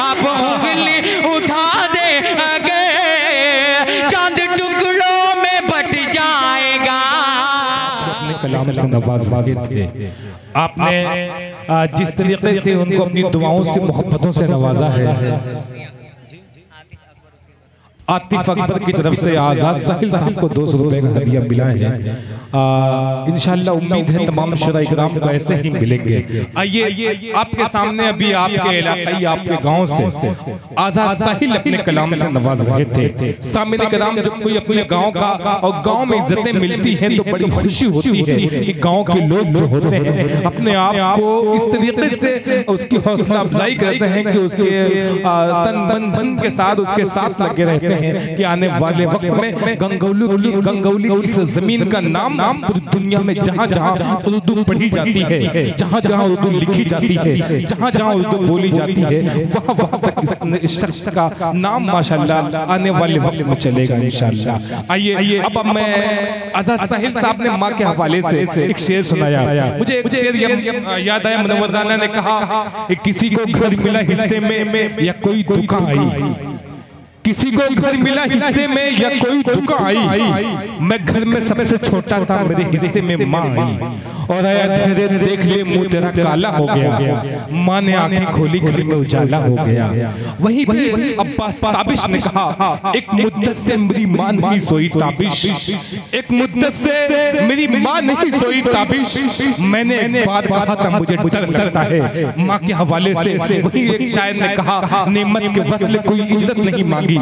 आप उंगली उठा देंगे चांद टुकड़ों में बट जाएगा। अपने कलाम से नवाज़े थे आपने, जिस तरीके से उनको अपनी दुआओं से मोहब्बतों से नवाजा है। आतिफ अकबर की तरफ से आजाद साहिल साहब को 200 रुपए का हदिया मिला है। इंशाअल्लाह उम्मीद है तमाम शरा इकराम को ऐसे ही मिलेंगे। आइए आपके सामने अभी आपके इलाके आपके गांव से आजाद साहिल अपने कलाम से नवाज रहे थे। सामने इकराम जब कोई अपने गांव का और गांव में इज्जतें मिलती हैं तो बड़ी खुशी होती है कि गांव के लोग जो होते हैं अपने आप को इस तरीके से उसकी हौसला अफजाई करते हैं कि उसके तन मन धन के साथ उसके साथ लगे रहते हैं कि आने वाले वक्त में गंगौली की इस जमीन का नाम पूरी दुनिया में जहां जहां उर्दू पढ़ी जाती है, जहां जहां उर्दू लिखी जाती है, जहां जहां उर्दू बोली जाती है, वहां वहां तक इस शख्स का नाम माशाअल्लाह आने वाले वक्त में चलेगा इंशाअल्लाह। आइए अब मैं आजाद साहिल साहब ने माँ के हवाले से एक शेर सुनाया। मुझे एक शेर याद आया, मुनव्वर राना ने कहा किसी को घर मिला हिस्से में या कोई दुखा आई, किसी को घर मिला हिस्से में या कोई दुखा आई, मैं घर में सबसे छोटा था मेरे हिस्से में माँ आई, और आया धीरे देख ले मुंह तेरा काला हो गया, माँ ने आंखें खोली घर में उजाला हो गया। वहीं पे अब्बास ताबिश ने कहा एक मुद्दत से मेरी माँ नहीं सोई ताबिश, एक मुद्दत से मेरी माँ नहीं सोई ताबिश, मैंने एक बात कहा था मुझे डर लगता है माँ के हवाले से। वही एक शायर ने कहा नेमत के वस्ल कोई इज्जत नहीं मांगी,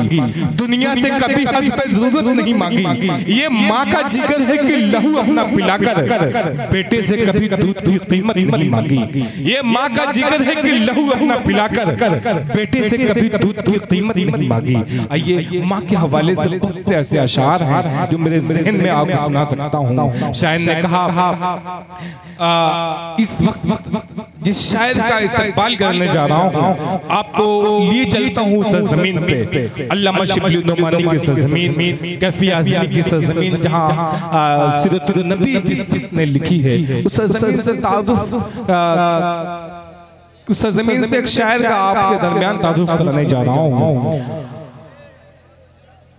दुनिया से कभी हस्ब जरूरत नहीं मांगी, ये माँ का जिक्र है कि लहू अपना पिलाकर बेटे से कभी दूध की कीमत नहीं मांगी, ये माँ का जिक्र है कि लहू अपना पिलाकर बेटे से कभी दूध की कीमत नहीं मांगी। आइए माँ के हवाले से बहुत से ऐसे अशार हैं जो मेरे ज़हन में आपको सुना सकता हूँ। शायर ने कहा इस वक्त जिस शायर का इस्तेमाल करने जा रहा हूँ आपको लिए चलता हूँ सरजमीन पे, अल्लामा शिबली नोमानी की सरजमीन, कैफी आज़मी की सरजमीन, जहाँ सीरतुन नबी जिसने लिखी है उस सरजमीन से तारुफ, उस सरजमीन से एक शायर का आपके दरमियान तारुफ कराने जा रहा हूँ।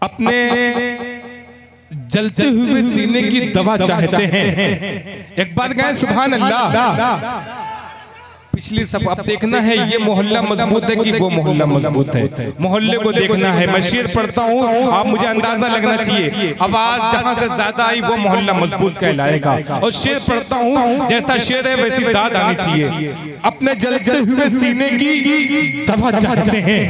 अपने जलते हुए सीने की दवा चाहते हैं, एक बार गए सुभान अल्लाह। पिछली सब अब देखना है ये मोहल्ला मजबूत है कि वो मोहल्ला मजबूत है, मोहल्ले को देखना है। मैं शेर पढ़ता हूँ आप मुझे अंदाजा लगना चाहिए, आवाज जहां से ज्यादा आई वो मोहल्ला मजबूत कहलाएगा। और शेर पढ़ता हूँ जैसा शेर है वैसी दाद आनी चाहिए। अपने जलते हुए सीने की दवा चाहते हैं,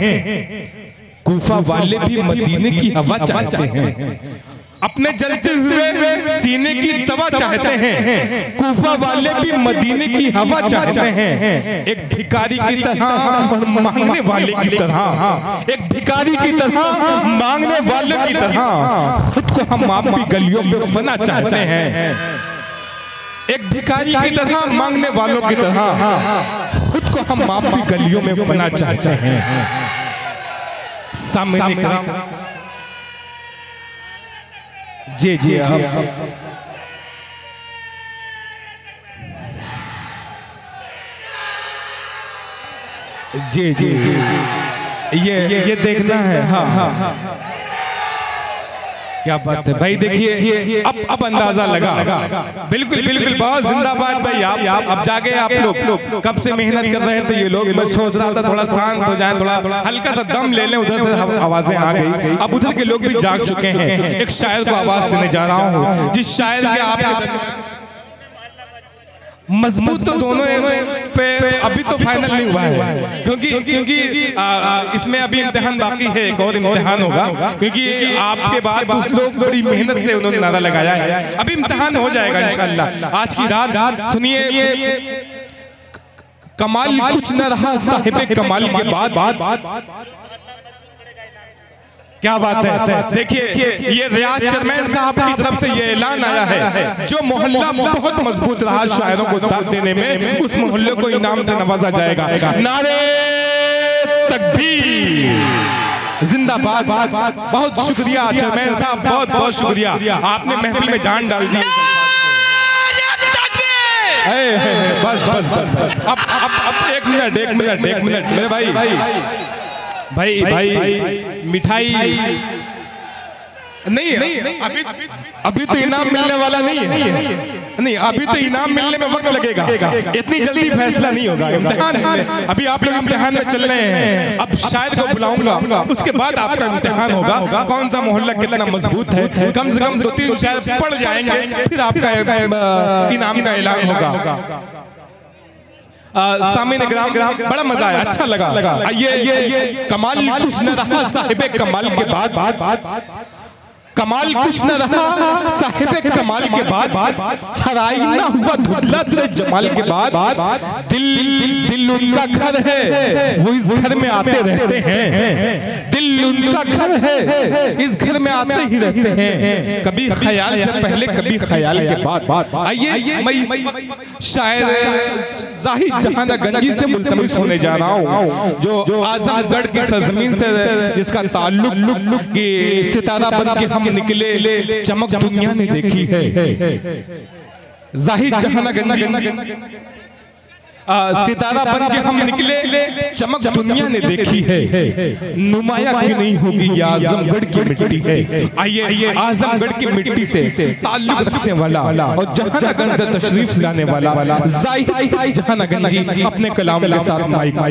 कूफा वाले भी मदीने की हवा चाहते हैं। अपने जलते हुए सीने की दवा चाहते हैं, कूफा वाले भी मदीने की हवा चाहते हैं। एक भिखारी की तरह और मांगने वाले की तरह, एक भिखारी की तरह मांगने वाले की तरह खुद को हम आप भी गलियों में फना चाहते हैं। एक भिखारी की तरह मांगने वालों की तरह खुद को हम आप भी गलियों में फना चाहते हैं। सामने जी जी जी जी ये देखना है। हाँ हाँ क्या बात है भाई, देखिए अब अंदाजा लगा। बिल्कुल बिल्कुल बहुत जिंदाबाद भाई आप अब जागे आप लोग कब से मेहनत कर रहे थे ये लोग। मैं सोच रहा था थोड़ा शांत हो जाए, थोड़ा हल्का सा दम ले लें, उधर से आवाजें आ गई। अब उधर के लोग भी जाग चुके हैं। एक शायर को आवाज देने जा रहा हूँ जिस शायर के आप मजबूत तो दोनों पे अभी तो फाइनल नहीं हुआ है क्योंकि इसमें अभी इम्तिहान बाकी है, एक और इम्तिहान होगा क्योंकि आपके बाद कुछ लोग बड़ी मेहनत से उन्होंने नारा लगाया है। अभी इम्तिहान हो जाएगा इंशाअल्लाह। आज की रात सुनिए कमाल कुछ न रहा साहिबे कमाल के बाद क्या बात है। देखिए ये रियाज चेयरमैन साहब की तरफ से ये ऐलान आया है जो मोहल्ला बहुत मजबूत रहा शायरों को दाद देने में, उस मोहल्ले को इनाम से नवाजा जाएगा। नारे तकबीर जिंदाबाद। बहुत शुक्रिया चेयरमैन साहब, बहुत बहुत शुक्रिया, आपने महफिल में जान डाल दी। बस अब एक मिनट मेरे भाई भाई मिठाई नहीं, अभी तो इनाम मिलने वाला नहीं है। नहीं, अभी तो इनाम मिलने में वक्त लगेगा, इतनी जल्दी फैसला नहीं होगा। इम्तिहान में अभी आप लोग इम्तिहान में चल रहे हैं, अब शायद को बुलाऊंगा, उसके बाद आपका इम्तिहान होगा। कौन सा मोहल्ला कितना मजबूत है, कम से कम 2-3 शायद पढ़ जाएंगे, फिर आपका इनाम का ऐलान होगा। सामने ग्राम बड़ा मजा आया, अच्छा लगा। ये कमाल कुछ न रहा साहिबे कमाल के बाद, कमाल कुछ न रहा साहिबे कमाल के बाद, हराई ना हुआ धुंधला तेरे जमाल के बाद। दिल उनका घर है, वो इस घर में आते रहते हैं। दिल उनका घर है, इस घर में आते ही रहते हैं। कभी ख्याल से पहले, कभी ख्याल के बाद। आइए मैं शायर जाहिद जहाना गंजी से मुल्तमिस होने जा रहा हूँ, जो आजमगढ़ की सरजमीन से जिसका ताल्लुक कि सितारा बन के हम निकले, चमक दुनिया ने देखी है। जाहिद जहाना गंजी सितारा बन के हम निकले, चमक दुनिया ने देखी है। नुमाया क्यों नहीं होगी, ये आजमगढ़ की मिट्टी है। आइए आजमगढ़ की मिट्टी से ताल्लुक रखने वाला और जहानागंज से तशरीफ लाने वाला जाहिद जहानागंज जी अपने कलाम के साथ माइक पर।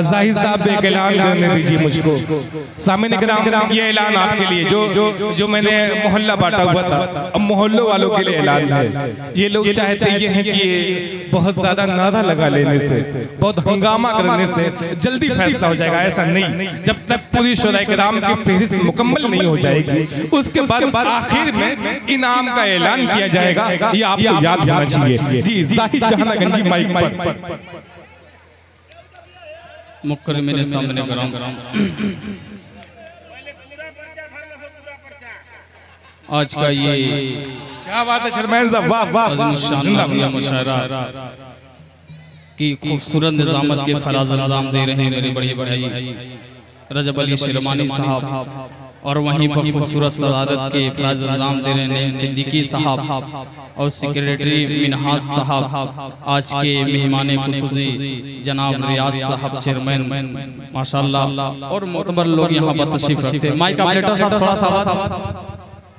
जाहिद साहब एक ऐलान करने दीजिए मुझको। सामने ग्राम ये ऐलान आपके लिए जो मैंने मोहल्ला बांटा हुआ था, अब मोहल्लों वालों के लिए ऐलान है। ये लोग चाहते ये हैं कि बहुत ज्यादा नारा लगा लेने से, बहुत हंगामा करने से जल्दी फैसला हो जाएगा, ऐसा नहीं। जब तक पूरी शुरा किराम की फहरिस्त मुकम्मल नहीं हो जाएगी, उसके बाद आखिर में इनाम का ऐलान किया जाएगा। ये आपको याद होना चाहिए। जी जाहिद जहानागंज जी माइक पर। मुक्कर मेरे सामने गरम आज का ये क्या बात है शर्मैन साहब, वाह वाह मुशायरा की खूबसूरत निजामत के फराज अंजाम दे रहे हैं मेरे बड़े भाई रजब अली शिरमानी साहब, और वहीं पर खूबसूरत सदारत के फराज अंजाम दे रहे हैं सिद्दीकी साहब और सेक्रेटरी मिनहाज साहब। आज के मेहमान खुसूसी जनाब रियाज साहब चेयरमैन माशाल्लाह, और मोतबर लोग यहाँ पर तशरीफ रखते हैं। माइक ऑपरेटर साहब थोड़ा सा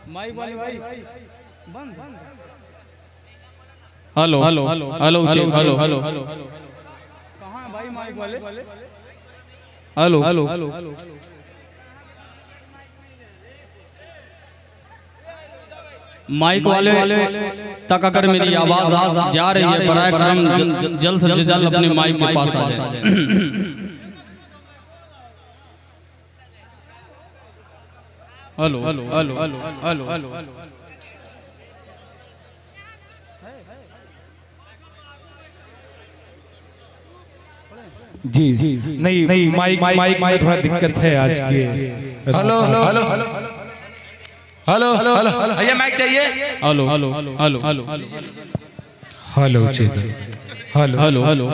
माइक वाले भाई बंद। Hello hello hello hello hello कहाँ है भाई माइक वाले? हेलो हेलो हेलो माइक वाले तक अगर मेरी आवाज जा रही है, बराए करम जल्द से जल्द अपने माइक के पास आ जाए। Hello hello hello hello hello जी नहीं माइक थोड़ा दिक्कत है आज की। Hello hello hello hello hello hello भैया माइक चाहिए। Hello hello hello hello hello hello hello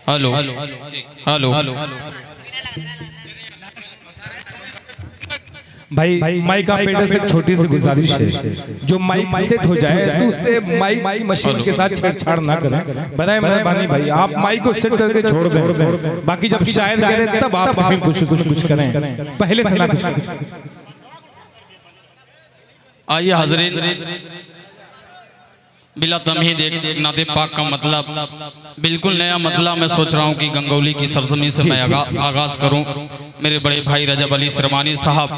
hello hello hello भाई माइक ऑपरेटर से छोटी सी गुजारिश है, जो माइक सेट हो जाए तो उससे माइक मशीन के साथ छेड़छाड़ ना करें। बताए मेहरबानी भाई, आप माइक को सेट करके छोड़ दें, बाकी जब शायद करें तब आप कुछ करें, पहले से ना कुछ। आइए हाज़रीन, बिला तमहीद एक नाते पाक का मतलब बिल्कुल नया मतलब मैं सोच रहा हूँ कि गंगौली की सरजमीन से मैं आगाज करूँ। मेरे बड़े भाई रजब अली शरमानी साहब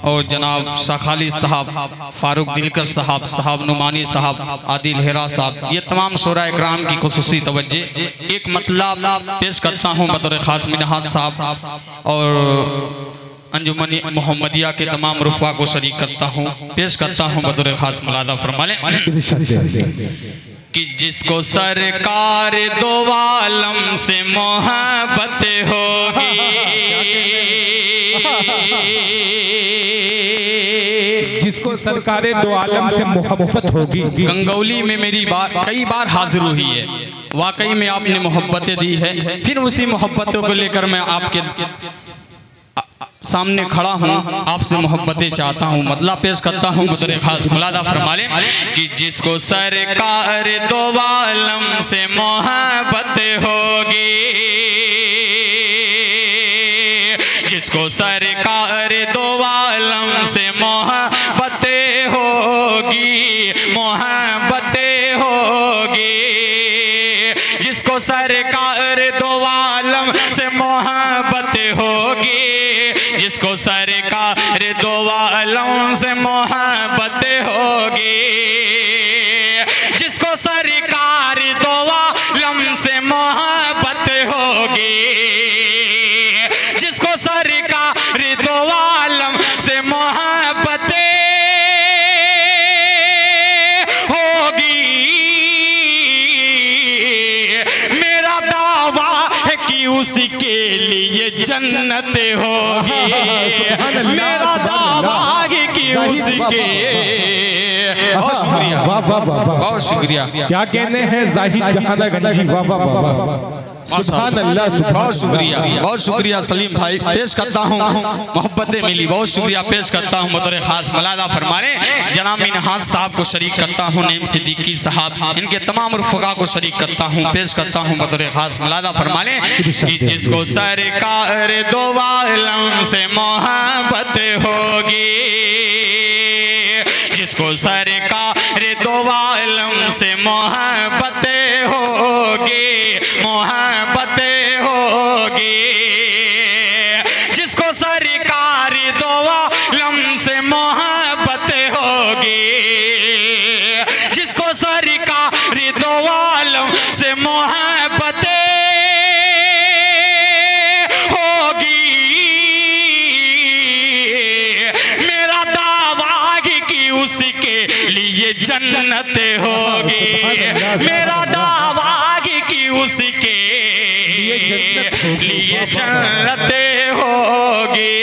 और जनाब शाखाली साहब, फारूक दिलकश साहब, साहब नुमानी साहब, आदिल हेरा साहब, ये तमाम शोरा इकराम की खुसूसी तवज्जे एक मतलब पेश करता हूँ बतौर खास मिनहाज साहब और अंजुमन मोहम्मदिया के तमाम रुफा को शरीक करता हूँ, पेश करता हूँ बतौर खास मुलादा फरमा लें कि जिसको सरकार दो आलम से मोहब्बत होगी जिसको सरकारे दो आलम से मोहब्बत होगी। गंगौली में मेरी बात कई बार हाजिर हुई है, वाकई में आपने मोहब्बतें दी है, फिर उसी मोहब्बतों को लेकर मैं आपके सामने खड़ा हूँ, आपसे मोहब्बतें चाहता हूँ। मतलब पेश करता हूँ बतौर खास मुलादा फरमा लें कि जिसको सरकार दो आलम से मोहब्बत होगी, जिसको सरकार दो आलम से मोहब्बतें होगी, मोहब्बतें होगी, जिसको सरकार दो आलम से मोहब्बत होगी, जिसको सरकार दो आलम से मोहब्बत होगी, जिसको सरकार दो आलम से मोहब्बत होगी, जिसको सरकार दो आलम से मोहब्बत होगी, मेरा दावा है कि उसके लिए जन्नत होगी, मेरा दावा है कि उसके। बहुत शुक्रिया, बहुत शुक्रिया। क्या कहने हैं जाहिद जहानागंजी, वाह वाह वाह, सुभान अल्लाह, बहुत शुक्रिया, बहुत शुक्रिया सलीम भाई, पेश करता हूँ, मोहब्बतें मिली, बहुत शुक्रिया पेश करता हूँ बतौर खास मुलादा फरमाने जनाब मिनहाज साहब को शरीक करता हूँ, नेम सिद्दीकी साहब, इनके तमाम रुफ़क़ा को शरीक करता हूँ, पेश करता हूँ बतौर खास मुलादा फरमाने कि जिसको सरकार दो आलम से मोहब्बत होगी, जिसको सरकार दो आलम से मोहब्बत होगी, मोहब्बत होगी, जिसको सरकार दो आलम से मोहब्बत होगी, जिसको सरकार दो आलम से मोहब्बत होगी, मेरा दावा है कि उसके लिए जन्नत होगी, मेरा दावा है कि उसके लिए जन्नत होगी।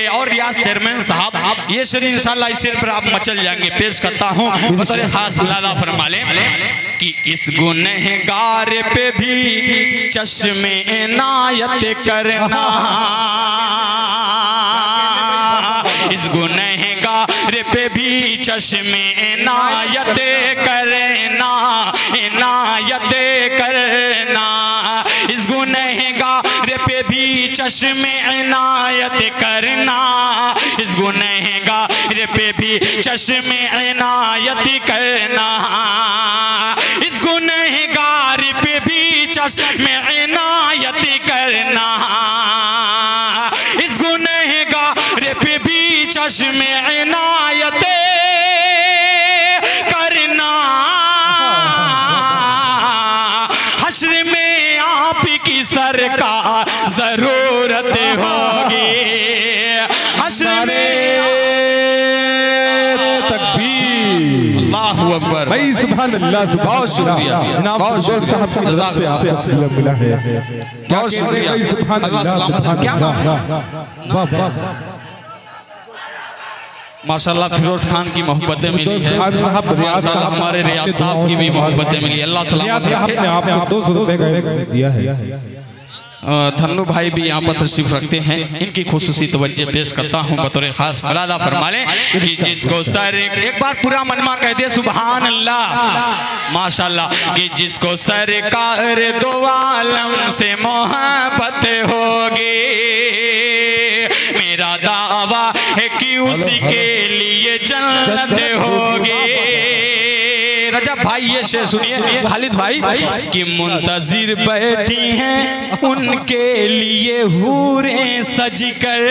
और रियाज चेयरमैन साहब ये शेर इंशाल्लाह इस शेर पर आप मचल जाएंगे, पेश करता हूँ बतौर खास मुलादा फरमा लें कि इस गुनहगार पे भी चश्मे इनायत करना, इस गुनहगार पे भी चश्मे इनायत करना, इनायत करना, इस गुनहगार पे भी चश्मे इनायत करना, इस गुनहगार पे भी चश्मे इनायत करना, इस गुनहगार पे भी चश्मे इनायत करना, इस गुनहगार पे भी चश्मे इनायत करना, हश्र में आपकी सरकार जरूरत होगी, हश्र में तकबीर, अल्लाहू अकबर भाई सुभान अल्लाह, बहुत शुक्रिया, बहुत शुक्रिया मिला है, बहुत शुक्रिया, सुभान अल्लाह, क्या माशाल्लाह फिरोज खान की मोहब्बतें मिली है, माशाल्लाह हमारे रियाज साहब की भी मोहब्बतें मिली, अल्लाह सलामत रखे। आपने 200 रुपए का दिया है। धन्नू भाई भी यहाँ पर तशरीफ रखते हैं, इनकी खुसूसी तवज्जो पेश करता हूँ बतौर खास मुलादा फरमा लें कि जिसको सर एक बार पूरा मनमा कह दे सुभान अल्लाह माशाल्लाह, कि जिसको सरकार दो आलम से मोहब्बत होगी, मेरा दावा है कि उसी के लिए जन्नत होगी। रजब भाई ये शेर सुनिए, खालिद भाई कि मुंतजिर बैठी हैं उनके लिए हूरें सज कर,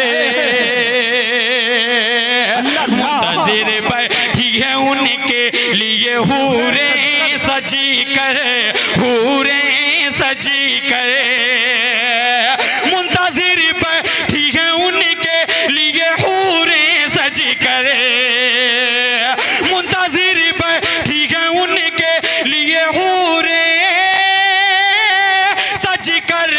मुंतजिर बैठी हैं उनके लिए हूरें सजी कर, हूरें सजी कर, मुंतजिर बैठी हैं उनके लिए हूरें सजी कर, मुंतजिर बैठी हैं उनके लिए हूरें सज कर,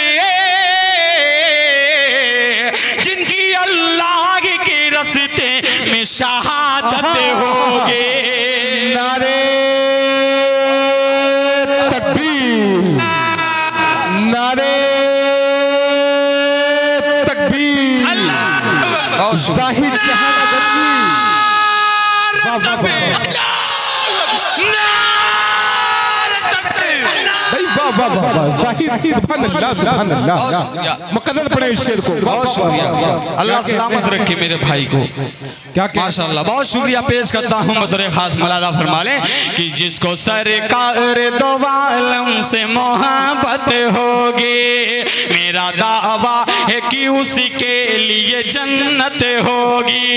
जिनकी अल्लाह के रस्ते में शहादत होगी। नारे तकबीर, नारे तकबीर। अल्लाह जाहिद मुकद्दर पड़े इस शेर को। बहुत शुक्रिया, अल्लाह सलामत रखे मेरे भाई को। क्या माशाअल्लाह, बहुत शुक्रिया पेश करता हूँ। बतौर खास मलादा फरमा लें कि जिसको सरकार दो आलम से मोहब्बत होगी, मेरा दावा है कि उसी के लिए जन्नत होगी।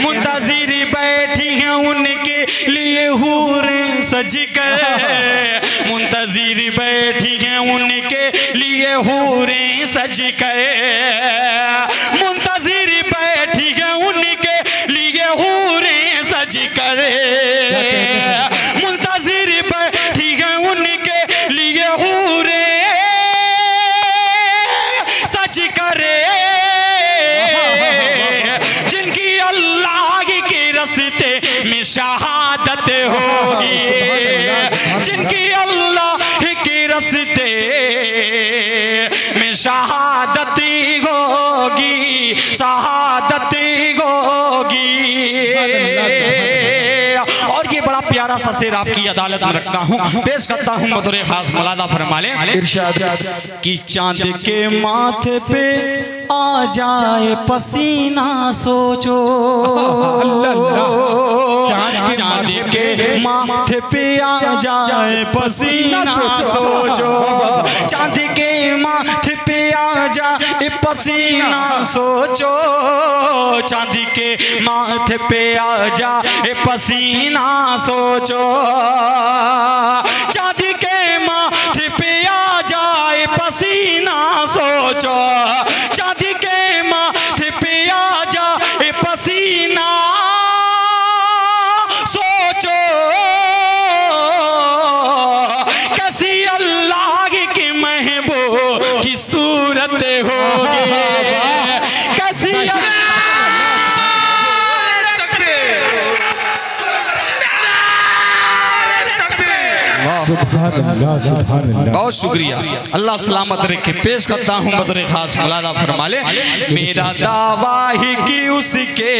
मुंतजिर बैठी हैं उनके लिए हूर सज कर, मुंतजिर बैठी हैं उनके लिए हूरें सज कर, मुंतजिर बैठी हैं उनके लिए हूरें सज कर, मुंतजिर बैठी हैं उनके लिए हूरें सज कर, जिनकी अल्लाह के रस्ते में शहादत होगी, जिनकी अल्लाह के रस्ते में शहादत होगी, शहादत होगी। और ये बड़ा प्यारा सा शेर आपकी अदालत में रखता हूँ, पेश करता हूँ बतौर खास मलादा फरमा लें कि चांद के माथे पे आ जाए पसीना सोचो, चांद के माथे पे आ जाए पसीना सोचो, चांद के माथे पे आ जाए पसीना सोचो, चांद के माथे पे आ जाए पसीना सोचो, चांद के माथे पे आ जाए पसीना सोचो, चांद के माथे पे आ जाए पसीना सोचो, कैसी अल्लाह की महबूब की सूरत होगी, कैसी बहुत शुक्रिया, अल्लाह सलामत रखे। पेश करता हूँ बतौर खास मलादा फरमा ले, मेरा दावा है कि उसके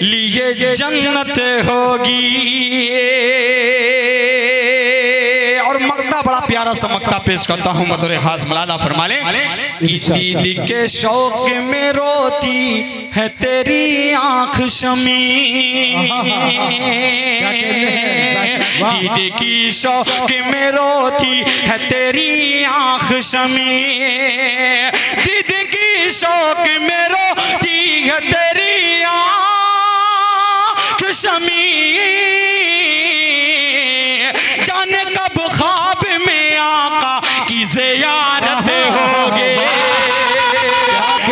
लिए जन्नत होगी। और मक्ता बड़ा प्यारा सा मक्ता पेश करता हूँ बतौर खास मलादा फरमा ले कि दीद के शौक में रोती है तेरी आँख शमी, दीद की शौक में रोती है तेरी आँख शमी, दीद की शौक में रोती है तेरी आँख शमी, जाने कब ख्वाब में आका की ज़ियारत होगी,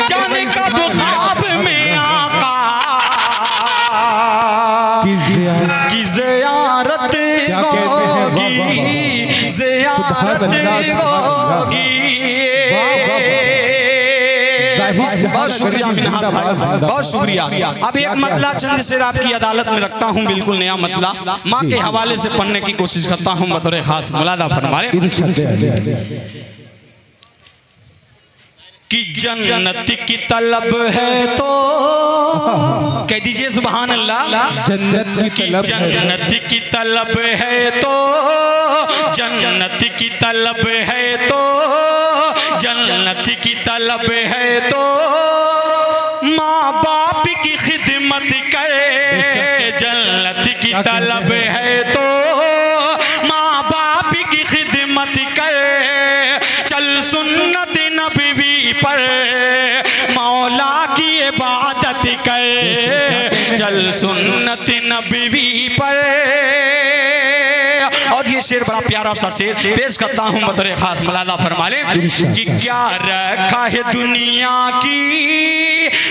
जाने कब ख्वाब में आका की ज़ियारत होगी, ज़ियारत होगी। बहुत शुक्रिया मिनहाज भाई, बहुत शुक्रिया। अब एक मतला चंद शेर आपकी अदालत में रखता हूँ, बिल्कुल नया मतला माँ के हवाले से पढ़ने की कोशिश करता हूँ बतौर खास मुलादा फरमाए कि जन्नत की तलब है तो कह दीजिए सुभान अल्लाह, जन्नत की तलब है तो, जन्नत की तलब है तो, जन्नत की तलब है तो माँ बाप की खिदमत करे, जन्नत की तलब है तो माँ बाप की खिदमत करे, चल सुन्नत नबी पर मौला की इबादत कर, चल सुन्नत नबी पर। और ये शेर बड़ा प्यारा सा शेर पेश करता हूँ बतौर खास मलादा फरमा ले कि क्या रखा है दुनिया की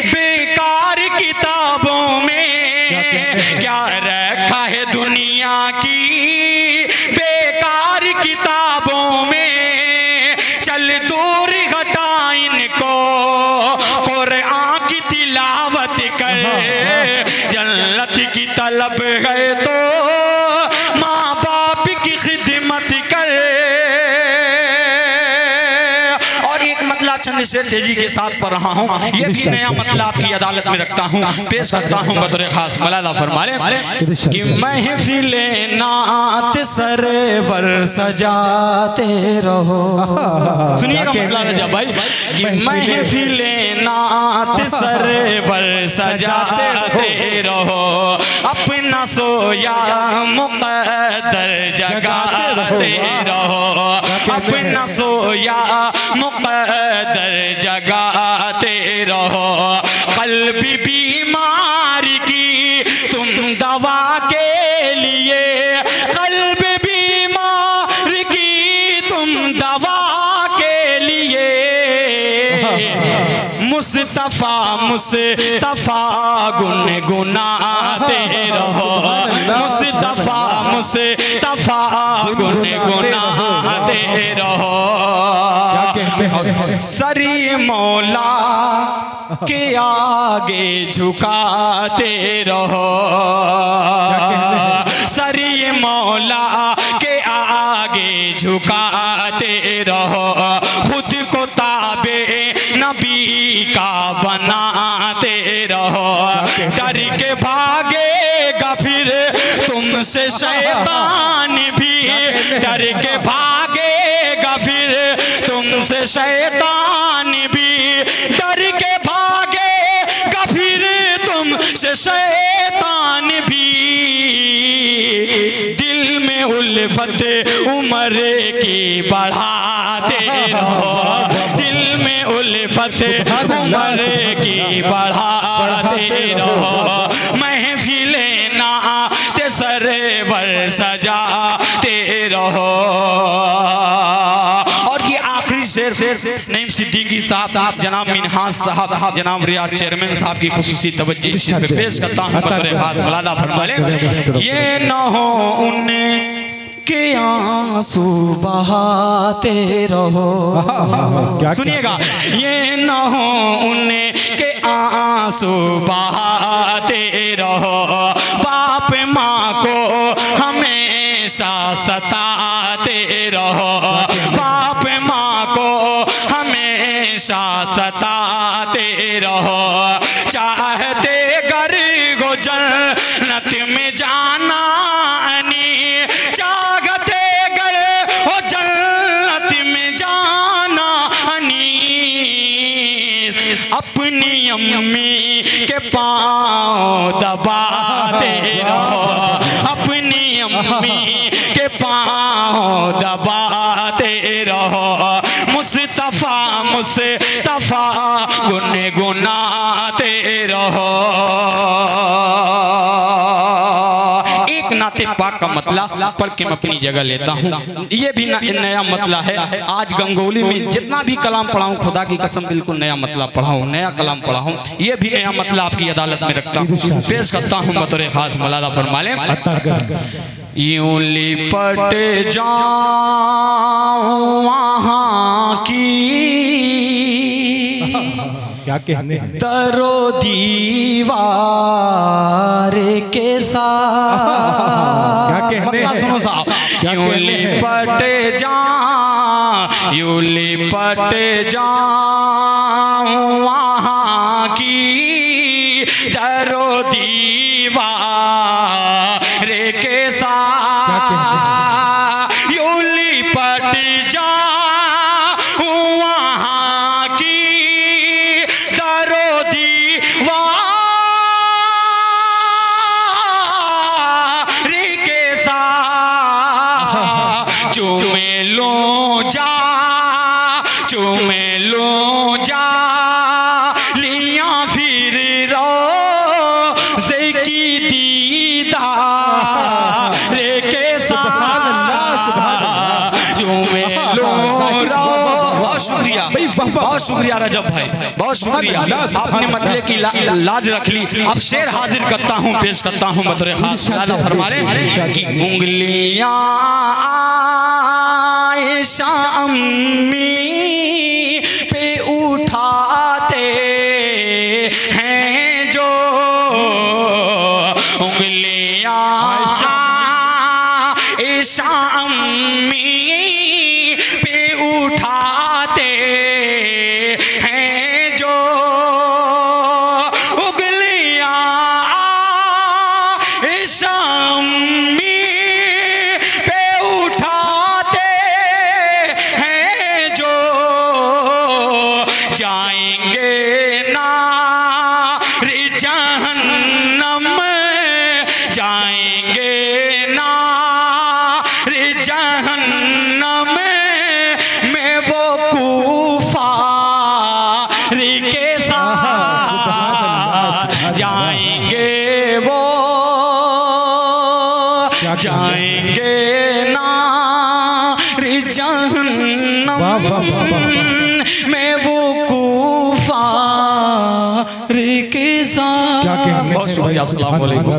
बेकार किताबों में, क्या रखा है दुनिया की बेकार किताबों में, चल दूर हटा इनको कुरान की तिलावत कर, की तलब है तो माँ बाप की खिदमत करे। और एक मतलब चंद्रशेखर तेजी के साथ पढ़ रहा हूँ, ये भी नया मतलब आपकी अदालत में रखता हूँ, पेश करता हूँ बतौर खास। मौलाना फरमाए कि महफिले नात सरवर सजाते रहो। सुनिएगा मतलब रजा भाई कि महफिले नात सरवर सजाते रहो, अपना सोया मुक़द्दर जगाते रहो, अपना सोया मुक़द्दर जगाते रहो। क़ल्बी बीमारी की तुम दवा के लिए, क़ल्बी बीमारी की तुम दवा के लिए मुस्तफ़ा मुस्तफ़ा गुनगुनाते रहो, मुस्तफ़ा मुस्तफ़ा गुनगुनाते रहो। सरी मौला के आगे झुकाते रहो, सरी मौला के आगे झुकाते रहो। खुद को ताबे नबी का बनाते रहो, डर के भागेगा फिर तुमसे शैतान भी, डर के भागेगा फिर तुमसे शैतान भी, डर के भागेगा फिर तुमसे शैतान भी। दिल में उल्फत उम्र की बढ़ाते रहो, दिल में उल्फत उम्र की बढ़ाते रहो। महफिले नात सरवर सजाते रहो। और ये आखिरी शेर नईम सिद्दीकी साहब, जनाब मिनहाज साहब, जनाब रियाज चेयरमैन साहब की खुसूसी तवज्जो पे पेश करता हूँ बतौर खास। मौलाना फरमाए ये न हो उन के आंसू बहाते रहो। सुनिएगा, ये न हो उनके आंसू बहाते रहो, बाप माँ को हमेशा सताते रहो, बाप माँ को हमेशा सताते रहो। चाहते गर गो जन्नत में जाना, चाहते गर हो जन्नत में जाना, अपनी अम्मी के पाँव दबाते रहो, अपनी अम्मी के पाँव दबाते रहो। मुस्तफ़ा मुस्तफ़ा गुनगुनाते रहो। एक नाते पाक का मतला पढ़ के मैं अपनी जगह लेता हूँ, ये भी नया मतला है। आज गंगोली में जितना भी कलाम पढ़ाऊँ, खुदा की कसम बिल्कुल नया मतला पढ़ाऊँ, नया कलाम पढ़ाऊँ, ये भी नया मतला आपकी अदालत में रखता हूँ, पेश करता हूँ बतौर खास। मौलाना फरमाए यूं लिपट जाऊं वहाँ की क्या कहने हैं, दरो दीवार के साथ। क्या कहने हैं, सुनो साहब, यूं लिपट जाऊं, यूं लिपट जाऊं वहाँ की दरो दीवार के साथ, यूं लिपट जाऊं वहाँ की दरो दीवार के साथ। चूमे लूं जा, चूमे लूं जा लिया फिर रोज़े की दीदार के साथ। चूमे लूं, बहुत शुक्रिया, बहुत शुक्रिया रजब भाई, बहुत शुक्रिया, आपने मतले की लाज रख ली। अब शेर हाजिर करता हूँ, पेश करता हूँ बतौर खास। फरमाने कि उंगलियां आयशा अम्मी पे उठाते हैं जो, उंगलियां ईशा अम्मी पे उठाते हैं जो उंगलियां ईशा अम्मी पे उठाते हैं जो जाएंगे नार जहन्नम जाएंगे नार जहन्नम में वो कुफार के साथ जाएंगे वो जाएंगे नार जहन्नम में वो कुफार के साथ। क्या कहने बहुत शुक्रिया। अस्सलाम वालेकुम।